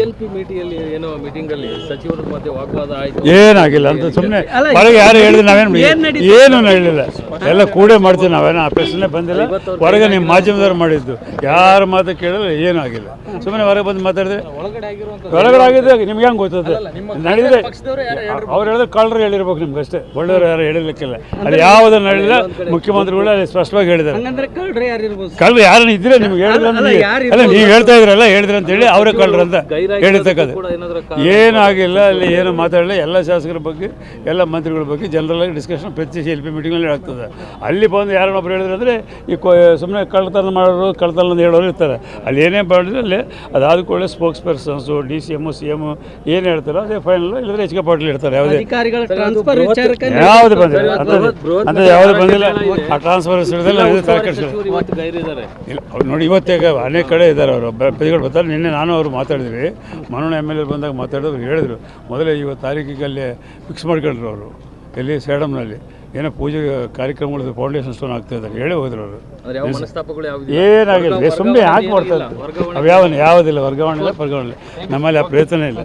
CLP meeting ಅಲ್ಲಿ ಸಚಿವರ ಮಧ್ಯೆ ವಾಗ್ವಾದ ಆಯ್ತು, ಏನಾಗಿಲ್ಲ ಅಂತ ಸುಮ್ಮನೆ ಹೊರಗೆ ಯಾರು ಹೇಳಿದ್ರೆ ನಾವೇನು ಏನೂ ಹೇಳಿಲ್ಲ, ಎಲ್ಲ ಕೂಡೇ ಮಾಡ್ತೀವಿ, ನಾವೇನೋ ಆ ಪ್ರಶ್ನೆ ಬಂದಿಲ್ಲ. ಹೊರಗೆ ನಿಮ್ಮ ಮಾಧ್ಯಮದವ್ರು ಮಾಡಿದ್ದು ಯಾರ ಮಾತು ಕೇಳಿದ್ರೆ ಏನೂ ಆಗಿಲ್ಲ, ಸುಮ್ಮನೆ ಹೊರಗೆ ಬಂದು ಮಾತಾಡಿದ್ರೆ ಒಳಗಡೆ ಆಗಿದ್ದೆ ನಿಮ್ಗೆ ಹೆಂಗೆ ಗೊತ್ತದೆ ನಡೆದಿದೆ. ಅವ್ರು ಹೇಳಿದ್ರೆ ಕಳ್ಳರು ಹೇಳಿರ್ಬೇಕು ನಿಮ್ಗೆ ಅಷ್ಟೇ, ಒಳ್ಳೆಯವರು ಯಾರು ಹೇಳಿರ್ಲಿಕ್ಕಿಲ್ಲ. ಅಲ್ಲಿ ಯಾವುದನ್ನು ಹೇಳಿಲ್ಲ, ಮುಖ್ಯಮಂತ್ರಿಗಳು ಅಲ್ಲಿ ಸ್ಪಷ್ಟವಾಗಿ ಹೇಳಿದ್ದಾರೆ. ಕಳ್ಳರು ಯಾರನ್ನ ಇದ್ರೆ ನಿಮ್ಗೆ ಹೇಳಿದ್ರೆ ಅಲ್ಲ ನೀವು ಹೇಳ್ತಾ ಇದ್ರಲ್ಲ ಹೇಳಿದ್ರೆ ಅಂತ ಹೇಳಿ ಅವರೇ ಕಳ್ಳರು ಅಂತ ಹೇಳಿರ್ತಕ್ಕದ್ದು ಏನೂ ಆಗಿಲ್ಲ. ಅಲ್ಲಿ ಏನು ಮಾತಾಡಲಿಲ್ಲ. ಎಲ್ಲ ಶಾಸಕರ ಬಗ್ಗೆ ಎಲ್ಲ ಮಂತ್ರಿಗಳ ಬಗ್ಗೆ ಜನರಲ್ಲಾಗಿ ಡಿಸ್ಕಷನ್ ಪ್ರತಿ CLP ಮೀಟಿಂಗಲ್ಲಿ ಆಗ್ತದೆ. ಅಲ್ಲಿ ಬಂದು ಯಾರನ್ನೊಬ್ರು ಹೇಳಿದ್ರೆ ಅಂದರೆ ಈ ಸುಮ್ಮನೆ ಕಳ್ಳತನ ಮಾಡೋರು ಕಳ್ಳತನ ಅಂತ ಹೇಳೋರು ಇರ್ತಾರೆ. ಅಲ್ಲಿ ಏನೇ ಮಾಡಿದ್ರೆ ಅಲ್ಲಿ ಅದಾದ ಕೂಡಲೇ ಸ್ಪೋಕ್ಸ್ ಪರ್ಸನ್ಸು DCM CM ಏನು ಹೇಳ್ತಾರೋ ಅದೇ ಫೈನಲ್, ಇಲ್ಲದ್ರೆ HK ಪಾಟೀಲ್ ಇರ್ತಾರೆ. ಯಾವುದು ಬಂದಿಲ್ಲ ಅಂತ ಯಾವುದು ಬಂದಿಲ್ಲ. ಆ ಟ್ರಾನ್ಸ್ಫರ್ ನೋಡಿ ಇವತ್ತೇ ಅನೇಕ ಕಡೆ ಇದ್ದಾರೆ ಅವರು ಪ್ರತಿಗಳು ಬರ್ತಾರೆ. ನಿನ್ನೆ ನಾನು ಅವರು ಮಾತಾಡಿದ್ವಿ, ಮನೋಣ MLA ಬಂದಾಗ ಮಾತಾಡಿದವ್ರು ಹೇಳಿದ್ರು ಮೊದಲೇ ಇವತ್ತು ತಾರೀಕಿಗೆ ಅಲ್ಲಿ ಫಿಕ್ಸ್ ಮಾಡ್ಕೊಂಡ್ರು ಅವರು ಎಲ್ಲಿ ಸೇಡಮ್ನಲ್ಲಿ ಏನೋ ಪೂಜೆ ಕಾರ್ಯಕ್ರಮಗಳು ಫೌಂಡೇಶನ್ ಸ್ಟೋನ್ ಆಗ್ತಾ ಇದ್ದಾರೆ ಹೇಳಿ ಹೋದ್ರು ಅವರು. ಏನಾಗಿಲ್ಲ, ಸುಮ್ಮನೆ ಯಾಕೆ ಮಾಡ್ತಾರೆ ಅವು ಯಾವುದಿಲ್ಲ, ವರ್ಗಾವಣೆ ಇಲ್ಲ ನಮ್ಮಲ್ಲಿ ಆ ಪ್ರಯತ್ನ ಇಲ್ಲ.